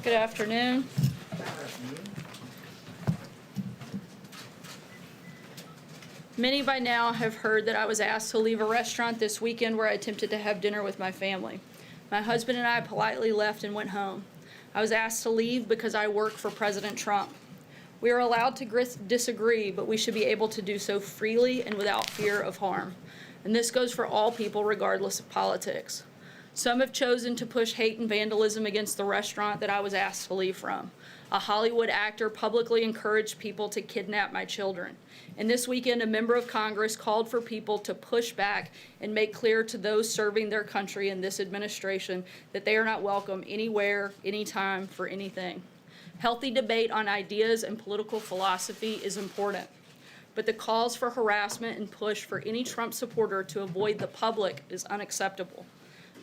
Good afternoon. Many by now have heard that I was asked to leave a restaurant this weekend where I attempted to have dinner with my family. My husband and I politely left and went home. I was asked to leave because I work for President Trump. We are allowed to disagree, but we should be able to do so freely and without fear of harm. And this goes for all people regardless of politics. Some have chosen to push hate and vandalism against the restaurant that I was asked to leave from. A Hollywood actor publicly encouraged people to kidnap my children. And this weekend, a member of Congress called for people to push back and make clear to those serving their country in this administration that they are not welcome anywhere, anytime, for anything. Healthy debate on ideas and political philosophy is important. But the calls for harassment and push for any Trump supporter to avoid the public is unacceptable.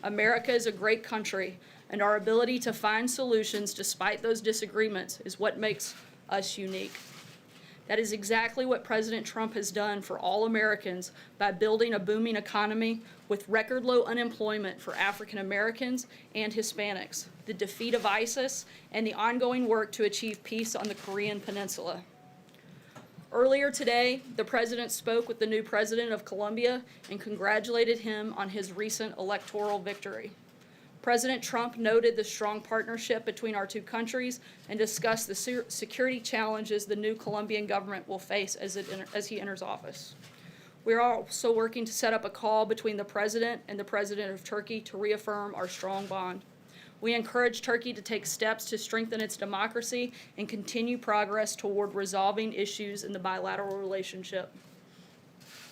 America is a great country, and our ability to find solutions despite those disagreements is what makes us unique. That is exactly what President Trump has done for all Americans by building a booming economy with record low unemployment for African Americans and Hispanics, the defeat of ISIS, and the ongoing work to achieve peace on the Korean Peninsula. Earlier today, the president spoke with the new president of Colombia and congratulated him on his recent electoral victory. President Trump noted the strong partnership between our two countries and discussed the security challenges the new Colombian government will face as he enters office. We are also working to set up a call between the president and the president of Turkey to reaffirm our strong bond. We encourage Turkey to take steps to strengthen its democracy and continue progress toward resolving issues in the bilateral relationship.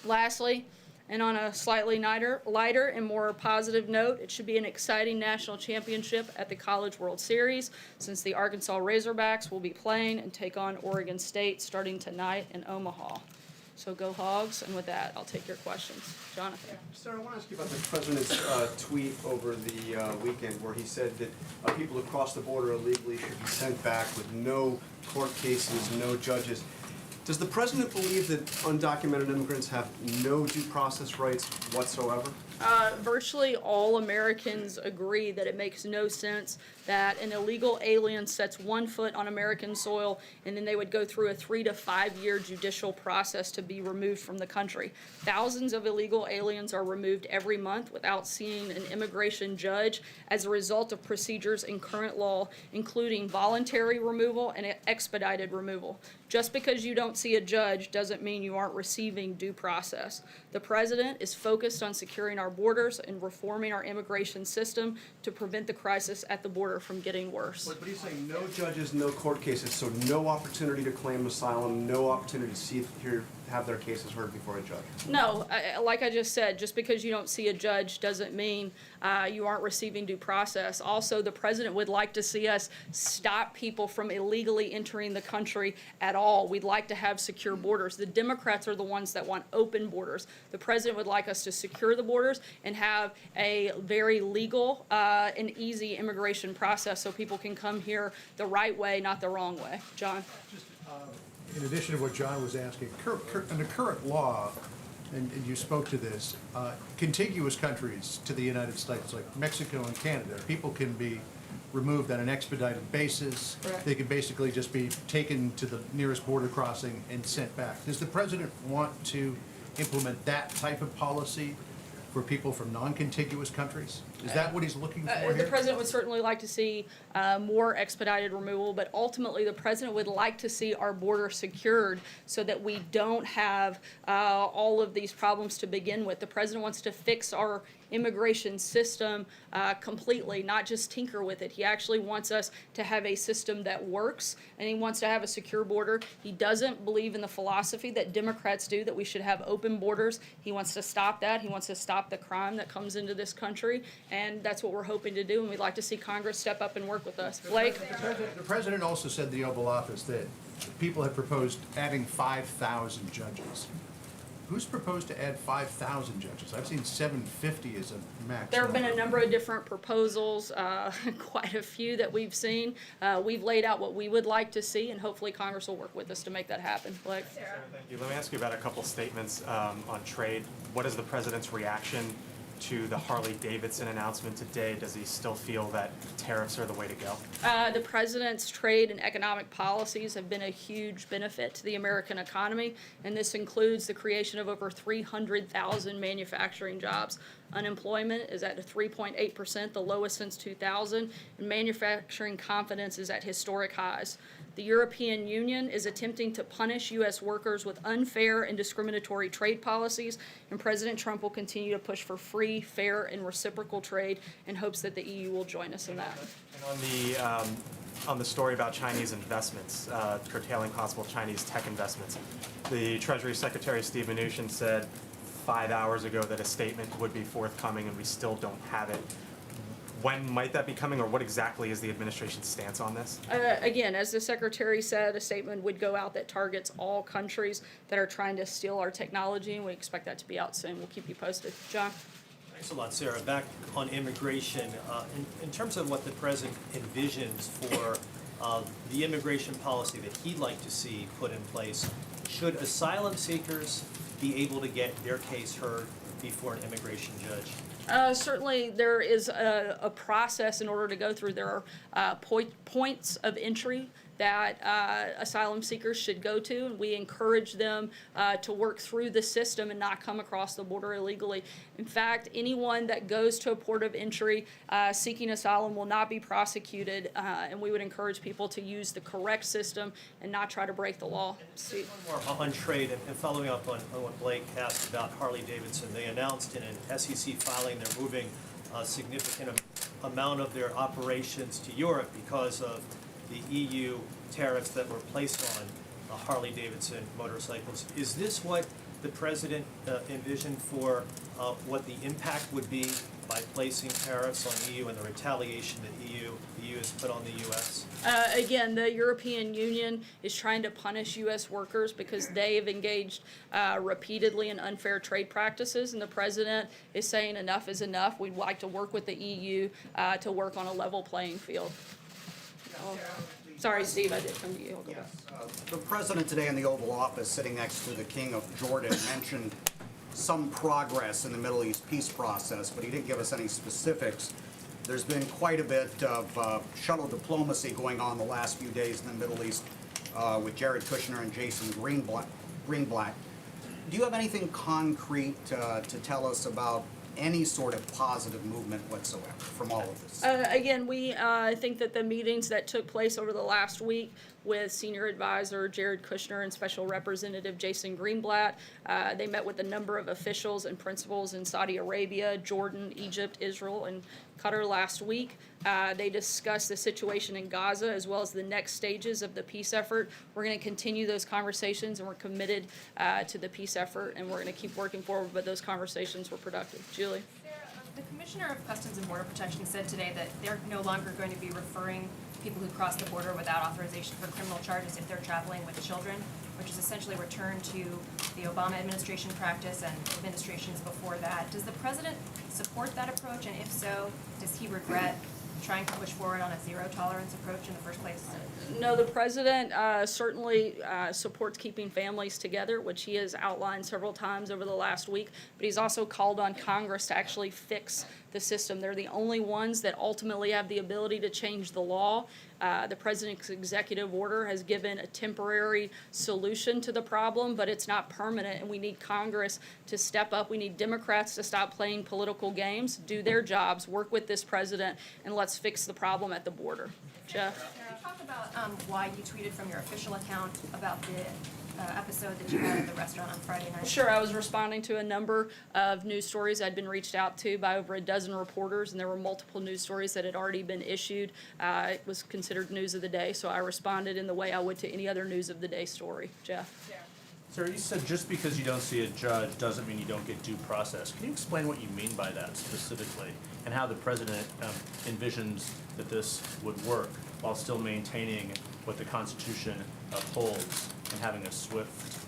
Lastly, and on a slightly lighter and more positive note, it should be an exciting national championship at the College World Series, since the Arkansas Razorbacks will be playing and take on Oregon State starting tonight in Omaha. So go Hogs, and with that, I'll take your questions. Jonathan. Sir, I want to ask you about the president's tweet over the weekend where he said that people who cross the border illegally should be sent back with no court cases, no judges. Does the president believe that undocumented immigrants have no due process rights whatsoever? Virtually all Americans agree that it makes no sense that an illegal alien sets one foot on American soil and then they would go through a 3 to 5 year judicial process to be removed from the country. Thousands of illegal aliens are removed every month without seeing an immigration judge as a result of procedures in current law, including voluntary removal and expedited removal. Just because you don't see a judge doesn't mean you aren't receiving due process. The president is focused on securing our borders and reforming our immigration system to prevent the crisis at the border from getting worse. But he's saying no judges, no court cases, so no opportunity to claim asylum, no opportunity to have their cases heard before a judge. No, like I just said, just because you don't see a judge doesn't mean you aren't receiving due process. Also, the president would like to see us stop people from illegally entering the country at all. We'd like to have secure borders. The Democrats are the ones that want open borders. The president would like us to secure the borders and have a very legal and easy immigration process so people can come here the right way, not the wrong way. John? In addition to what John was asking, under current law, and you spoke to this, contiguous countries to the United States, like Mexico and Canada, people can be removed on an expedited basis. Correct. They can basically just be taken to the nearest border crossing and sent back. Does the president want to implement that type of policy for people from non-contiguous countries? Is that what he's looking for here? The president would certainly like to see more expedited removal, but ultimately the president would like to see our border secured so that we don't have all of these problems to begin with. The president wants to fix our immigration system completely, not just tinker with it. He actually wants us to have a system that works, and he wants to have a secure border. He doesn't believe in the philosophy that Democrats do, that we should have open borders. He wants to stop that. He wants to stop the crime that comes into this country, and that's what we're hoping to do, and we'd like to see Congress step up and work with us. Blake? The president also said in the Oval Office that people have proposed adding 5,000 judges. Who's proposed to add 5,000 judges? I've seen 750 as a max. There have been a number of different proposals, quite a few that we've seen. We've laid out what we would like to see, and hopefully Congress will work with us to make that happen. Blake? Sarah, thank you. Let me ask you about a couple statements on trade. What is the president's reaction to the Harley-Davidson announcement today? Does he still feel that tariffs are the way to go? The president's trade and economic policies have been a huge benefit to the American economy, and this includes the creation of over 300,000 manufacturing jobs. Unemployment is at 3.8%, the lowest since 2000, and manufacturing confidence is at historic highs. The European Union is attempting to punish U.S. workers with unfair and discriminatory trade policies, and President Trump will continue to push for free, fair, and reciprocal trade in hopes that the EU will join us in that. And on the story about Chinese investments, curtailing possible Chinese tech investments, the Treasury Secretary Steve Mnuchin said 5 hours ago that a statement would be forthcoming, and we still don't have it. When might that be coming, or what exactly is the administration's stance on this? Again, as the Secretary said, a statement would go out that targets all countries that are trying to steal our technology, and we expect that to be out soon. We'll keep you posted. John? Thanks a lot, Sarah. Back on immigration, in terms of what the president envisions for the immigration policy that he'd like to see put in place, should asylum seekers be able to get their case heard before an immigration judge? Certainly, there is a process in order to go through. There are points of entry that asylum seekers should go to, and we encourage them to work through the system and not come across the border illegally. In fact, anyone that goes to a port of entry seeking asylum will not be prosecuted, and we would encourage people to use the correct system and not try to break the law. One more on trade, and following up on what Blake asked about Harley-Davidson. They announced in an SEC filing they're moving a significant amount of their operations to Europe because of the EU tariffs that were placed on Harley-Davidson motorcycles. Is this what the president envisioned for what the impact would be by placing tariffs on EU and the retaliation that the EU has put on the U.S.? Again, the European Union is trying to punish U.S. workers because they have engaged repeatedly in unfair trade practices, and the president is saying enough is enough. We'd like to work with the EU to work on a level playing field. Sorry, Steve, I did come to you. I'll go back. The president today in the Oval Office, sitting next to the King of Jordan, mentioned some progress in the Middle East peace process, but he didn't give us any specifics. There's been quite a bit of shuttle diplomacy going on the last few days in the Middle East with Jared Kushner and Jason Greenblatt. Do you have anything concrete to tell us about any sort of positive movement whatsoever from all of this? Again, we think that the meetings that took place over the last week with Senior Advisor Jared Kushner and Special Representative Jason Greenblatt, they met with a number of officials and principals in Saudi Arabia, Jordan, Egypt, Israel, and Qatar last week. They discussed the situation in Gaza as well as the next stages of the peace effort. We're going to continue those conversations, and we're committed to the peace effort, and we're going to keep working forward, but those conversations were productive. Julie? Sarah, the Commissioner of Customs and Border Protection said today that they're no longer going to be referring people who cross the border without authorization for criminal charges if they're traveling with children, which is essentially a return to the Obama administration practice and administrations before that. Does the president support that approach, and if so, does he regret trying to push forward on a zero-tolerance approach in the first place? No, the president certainly supports keeping families together, which he has outlined several times over the last week, but he's also called on Congress to actually fix the system. They're the only ones that ultimately have the ability to change the law. The president's executive order has given a temporary solution to the problem, but it's not permanent, and we need Congress to step up. We need Democrats to stop playing political games, do their jobs, work with this president, and let's fix the problem at the border. Jeff? Can you talk about why you tweeted from your official account about the episode that you had at the restaurant on Friday night? Sure, I was responding to a number of news stories. I'd been reached out to by over a dozen reporters, and there were multiple news stories that had already been issued. It was considered news of the day, so I responded in the way I would to any other news of the day story. Jeff? Sir, you said just because you don't see a judge doesn't mean you don't get due process. Can you explain what you mean by that specifically, and how the president envisions that this would work while still maintaining what the Constitution upholds and having a swift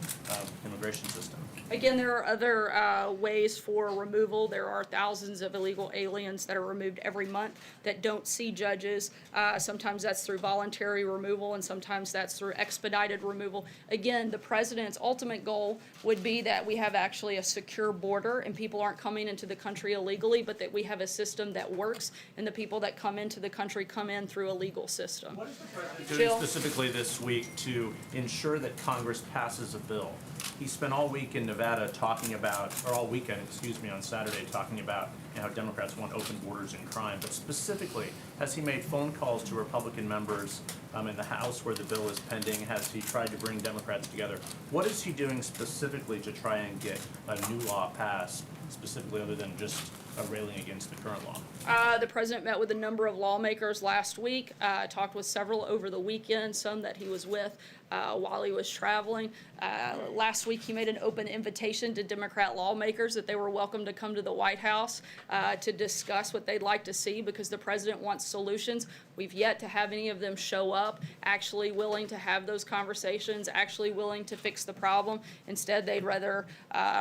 immigration system? Again, there are other ways for removal. There are thousands of illegal aliens that are removed every month that don't see judges. Sometimes that's through voluntary removal, and sometimes that's through expedited removal. Again, the president's ultimate goal would be that we have actually a secure border and people aren't coming into the country illegally, but that we have a system that works and the people that come into the country come in through a legal system. What is the president doing Jill? specifically this week to ensure that Congress passes a bill? He spent all week in Nevada talking about, or all weekend, excuse me, on Saturday, talking about how Democrats want open borders and crime. But specifically, has he made phone calls to Republican members in the House where the bill is pending? Has he tried to bring Democrats together? What is he doing specifically to try and get a new law passed, specifically other than just railing against the current law? The president met with a number of lawmakers last week, talked with several over the weekend, some that he was with while he was traveling. Last week, he made an open invitation to Democrat lawmakers that they were welcome to come to the White House to discuss what they'd like to see, because the president wants solutions. We've yet to have any of them show up actually willing to have those conversations, actually willing to fix the problem. Instead, they'd rather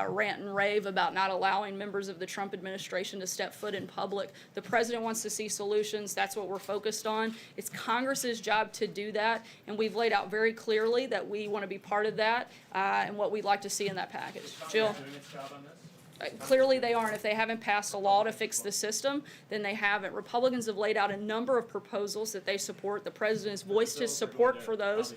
rant and rave about not allowing members of the Trump administration to step foot in public. The president wants to see solutions. That's what we're focused on. It's Congress's job to do that, and we've laid out very clearly that we want to be part of that and what we'd like to see in that package. Jill? Doing its job on this? Clearly they aren't. If they haven't passed a law to fix the system, then they haven't. Republicans have laid out a number of proposals that they support. The president has voiced his support for those.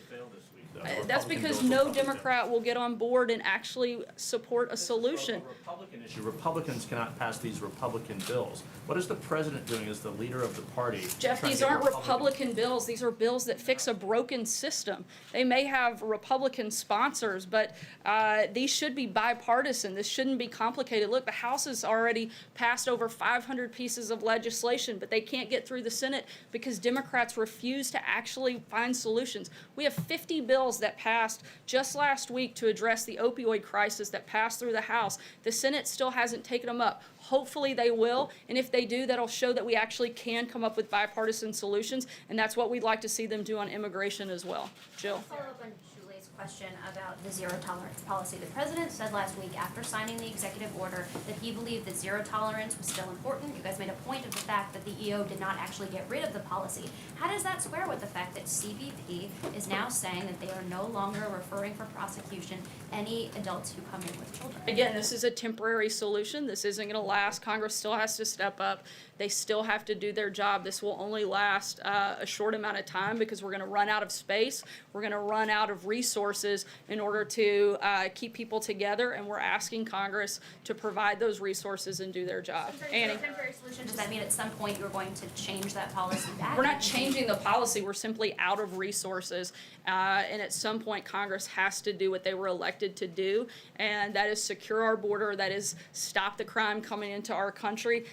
That's because no Democrat will get on board and actually support a solution. It's a Republican issue. Republicans cannot pass these Republican bills. What is the president doing as the leader of the party? Jeff, trying to these get aren't Republican bills. These are bills that fix a broken system. They may have Republican sponsors, but these should be bipartisan. This shouldn't be complicated. Look, the House has already passed over 500 pieces of legislation, but they can't get through the Senate because Democrats refuse to actually find solutions. We have 50 bills that passed just last week to address the opioid crisis that passed through the House. The Senate still hasn't taken them up. Hopefully they will, and if they do, that'll show that we actually can come up with bipartisan solutions, and that's what we'd like to see them do on immigration as well. Jill? Follow up on Julia's question about the zero tolerance policy. The president said last week after signing the executive order that he believed that zero tolerance was still important. You guys made a point of the fact that the EO did not actually get rid of the policy. How does that square with the fact that CBP is now saying that they are no longer referring for prosecution any adults who come in with children? Again, this is a temporary solution. This isn't going to last. Congress still has to step up. They still have to do their job. This will only last a short amount of time because we're going to run out of space. We're going to run out of resources in order to keep people together, and we're asking Congress to provide those resources and do their job. Annie? Temporary solution, does that mean at some point you're going to change that policy back? We're not changing the policy. We're simply out of resources. And at some point, Congress has to do what they were elected to do, and that is secure our border, that is stop the crime coming into our country.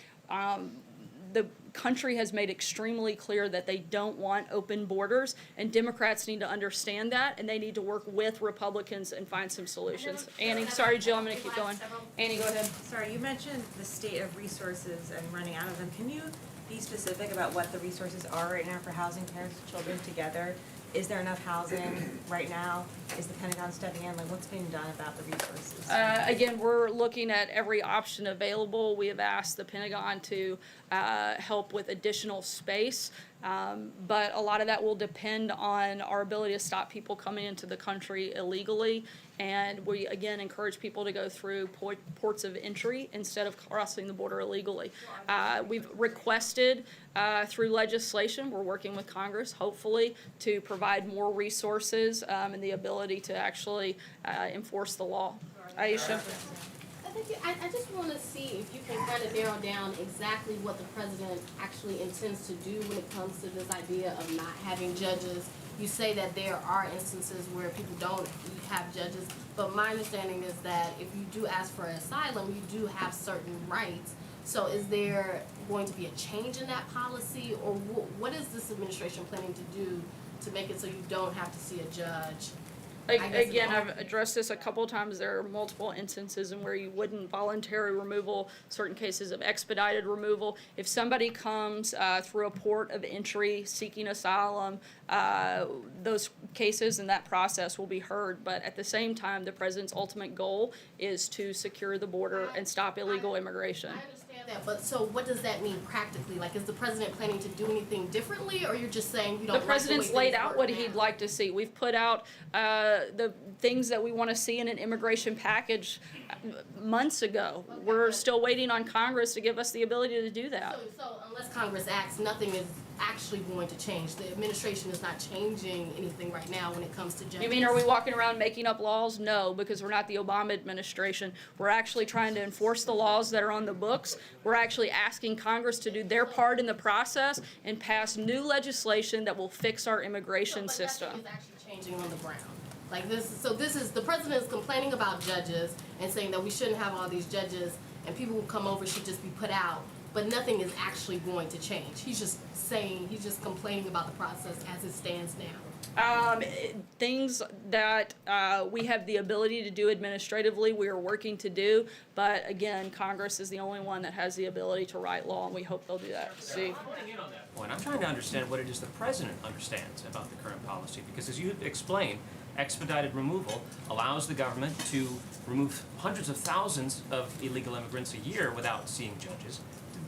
The country has made extremely clear that they don't want open borders, and Democrats need to understand that, and they need to work with Republicans and find some solutions. Annie, sorry, Jill, I'm going to keep going. Annie, go ahead. Sorry, you mentioned the state of resources and running out of them. Can you be specific about what the resources are right now for housing parents and children together? Is there enough housing right now? Is the Pentagon stepping in? Like, what's being done about the resources? Again, we're looking at every option available. We have asked the Pentagon to help with additional space, but a lot of that will depend on our ability to stop people coming into the country illegally. And we, again, encourage people to go through ports of entry instead of crossing the border illegally. We've requested through legislation, we're working with Congress, hopefully, to provide more resources and the ability to actually enforce the law. Aisha? I just want to see if you can kind of narrow down exactly what the president actually intends to do when it comes to this idea of not having judges. You say that there are instances where people don't have judges, but my understanding is that if you do ask for asylum, you do have certain rights. So is there going to be a change in that policy, or what is this administration planning to do to make it so you don't have to see a judge? Again, I've addressed this a couple of times. There are multiple instances in where you wouldn't voluntary removal, certain cases of expedited removal. If somebody comes through a port of entry seeking asylum, those cases and that process will be heard. But at the same time, the president's ultimate goal is to secure the border and stop illegal immigration. I understand that, but so what does that mean practically? Like, is the president planning to do anything differently, or you're just saying you don't The like president's the way laid things out work what now? he'd like to see. We've put out the things that we want to see in an immigration package months ago. Okay, We're but- still waiting on Congress to give us the ability to do that. So unless Congress acts, nothing is actually going to change. The administration is not changing anything right now when it comes to judges. You mean, are we walking around making up laws? No, because we're not the Obama administration. We're actually trying to enforce the laws that are on the books. We're actually asking Congress to do their part in the process and pass new legislation that will fix our immigration But system. nothing is actually changing on the ground. Like this is the president is complaining about judges and saying that we shouldn't have all these judges and people who come over should just be put out. But nothing is actually going to change. He's just complaining about the process as it stands now. Things that we have the ability to do administratively, we are working to do. But again, Congress is the only one that has the ability to write law, and we hope they'll do that. Steve? I'm weighing in on that point. I'm trying to understand what it is the president understands about the current policy, because as you explained, expedited removal allows the government to remove hundreds of thousands of illegal immigrants a year without seeing judges.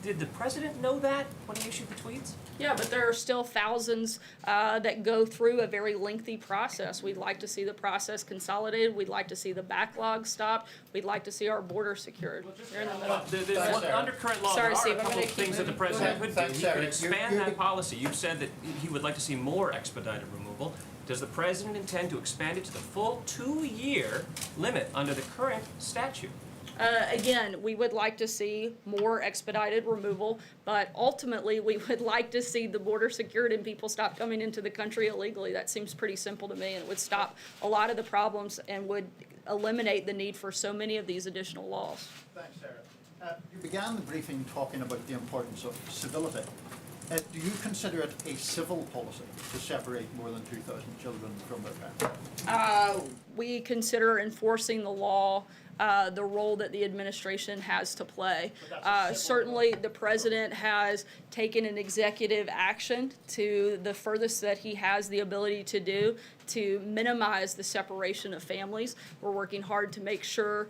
Did the president know that when he issued the tweets? Yeah, but there are still thousands that go through a very lengthy process. We'd like to see the process consolidated. We'd like to see the backlog stopped. We'd like to see our border secured. You're in the middle. Under current law, Sorry, there are Steve, a I'm couple gonna of keep things that the moving. president could do. Thanks, He could Sarah. expand that policy. You've said that he would like to see more expedited removal. Does the president intend to expand it to the full 2-year limit under the current statute? Again, we would like to see more expedited removal, but ultimately, we would like to see the border secured and people stop coming into the country illegally. That seems pretty simple to me, and it would stop a lot of the problems and would eliminate the need for so many of these additional laws. Thanks, Sarah. You began the briefing talking about the importance of civility. Do you consider it a civil policy to separate more than 2,000 children from their parents? We consider enforcing the law the role that the administration has to play. Certainly, the president has taken an executive action to the furthest that he has the ability to do to minimize the separation of families. We're working hard to make sure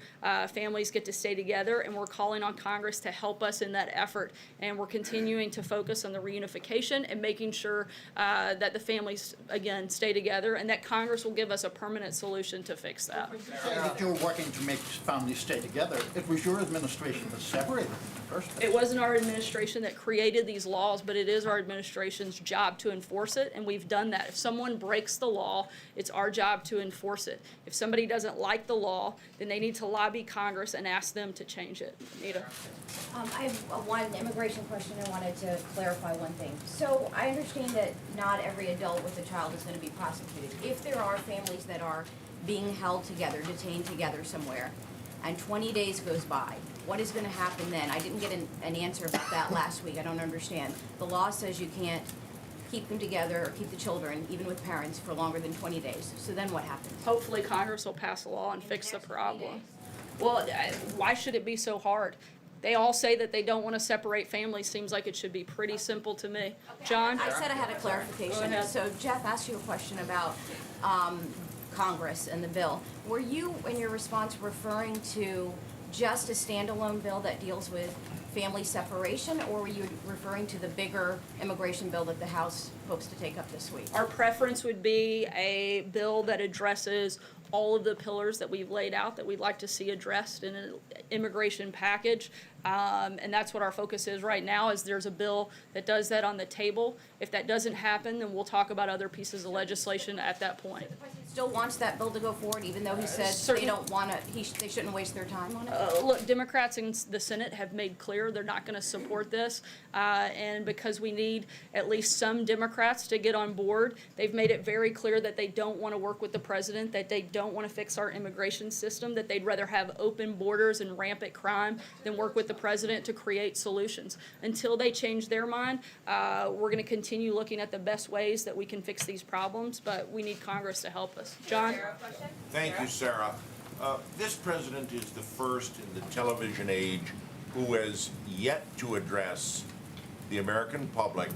families get to stay together, and we're calling on Congress to help us in that effort. And we're continuing to focus on the reunification and making sure that the families, again, stay together, and that Congress will give us a permanent solution to fix that. That you're working to make families stay together. It was your administration that separated them in the first place. It wasn't our administration that created these laws, but it is our administration's job to enforce it, and we've done that. If someone breaks the law, it's our job to enforce it. If somebody doesn't like the law, then they need to lobby Congress and ask them to change it. Nita? I have one immigration question. I wanted to clarify one thing. So I understand that not every adult with a child is going to be prosecuted. If there are families that are being held together, detained together somewhere, and 20 days goes by, what is going to happen then? I didn't get an answer about that last week. I don't understand. The law says you can't keep them together or keep the children, even with parents, for longer than 20 days. So then what happens? Hopefully Congress will pass a law and fix the problem. Well, why should it be so hard? They all say that they don't want to separate families. Seems like it should be pretty simple to me. John? I said I had a clarification. Go ahead. So Jeff asked you a question about Congress and the bill. Were you, in your response, referring to just a standalone bill that deals with family separation, or were you referring to the bigger immigration bill that the House hopes to take up this week? Our preference would be a bill that addresses all of the pillars that we've laid out that we'd like to see addressed in an immigration package. And that's what our focus is right now, is there's a bill that does that on the table. If that doesn't happen, then we'll talk about other pieces of legislation at that point. Still wants that bill to go forward, even though he said they Certain- don't want to, they shouldn't waste their time on it? Look, Democrats in the Senate have made clear they're not going to support this. And because we need at least some Democrats to get on board, they've made it very clear that they don't want to work with the president, that they don't don't want to fix our immigration system, that they'd rather have open borders and rampant crime than work with the president to create solutions. Until they change their mind, we're going to continue looking at the best ways that we can fix these problems, but we need Congress to help us. John? Thank you, Sarah. This president is the first in the television age who has yet to address the American public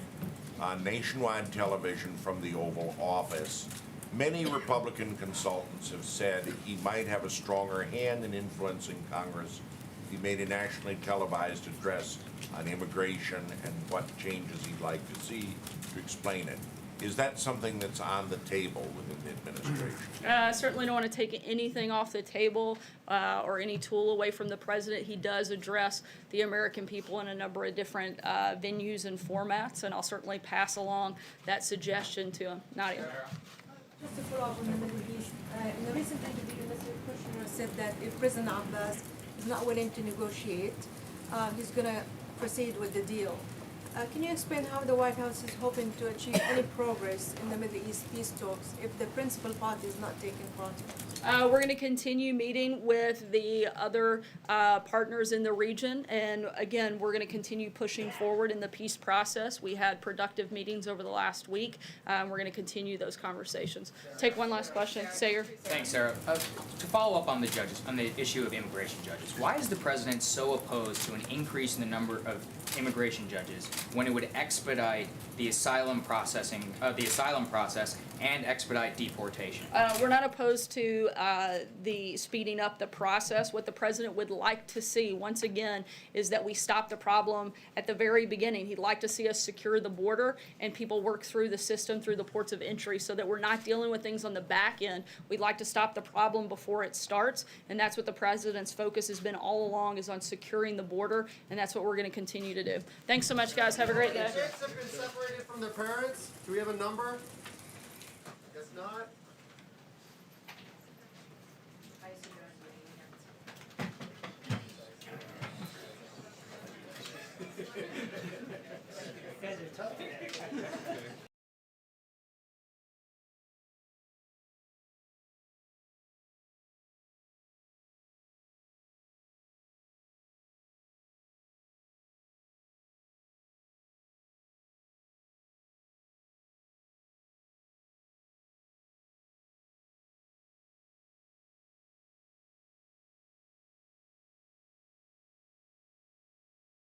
on nationwide television from the Oval Office. Many Republican consultants have said he might have a stronger hand in influencing Congress if he made a nationally televised address on immigration and what changes he'd like to see to explain it. Is that something that's on the table within the administration? I certainly don't want to take anything off the table or any tool away from the president. He does address the American people in a number of different venues and formats, and I'll certainly pass along that suggestion to him. Nadia. Just to follow up on the Middle East, in the recent interview, Mr. Kushner said that if President Abbas is not willing to negotiate, he's going to proceed with the deal. Can you explain how the White House is hoping to achieve any progress in the Middle East peace talks if the principal party is not taking part? We're going to continue meeting with the other partners in the region, and again, we're going to continue pushing forward in the peace process. We had productive meetings over the last week. We're going to continue those conversations. Take one last question. Sayer. Thanks, Sarah. To follow up on the judges, on the issue of immigration judges, why is the president so opposed to an increase in the number of immigration judges when it would expedite the asylum process and expedite deportation? We're not opposed to the speeding up the process. What the president would like to see, once again, is that we stop the problem at the very beginning. He'd like to see us secure the border and people work through the system, through the ports of entry, so that we're not dealing with things on the back end. We'd like to stop the problem before it starts, and that's what the president's focus has been all along, is on securing the border, and that's what we're going to continue to do. Thanks so much, guys. Have a great day. Kids have been separated from their parents. Do we have a number? Guess not.